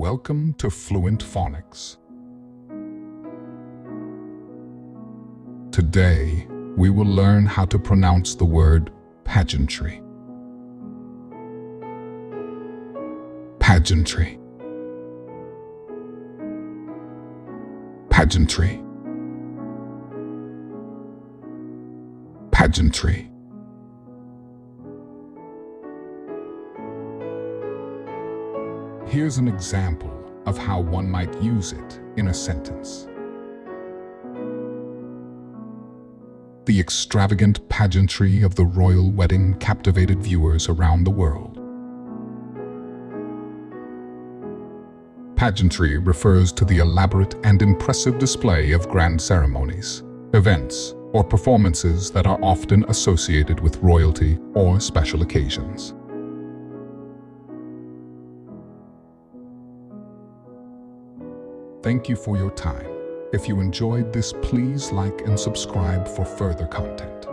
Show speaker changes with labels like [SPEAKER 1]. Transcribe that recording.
[SPEAKER 1] Welcome to Fluent Phonics. Today, we will learn how to pronounce the word pageantry. Pageantry. Pageantry. Pageantry. Here's an example of how one might use it in a sentence. The extravagant pageantry of the royal wedding captivated viewers around the world. Pageantry refers to the elaborate and impressive display of grand ceremonies, events, or performances that are often associated with royalty or special occasions. Thank you for your time. If you enjoyed this, please like and subscribe for further content.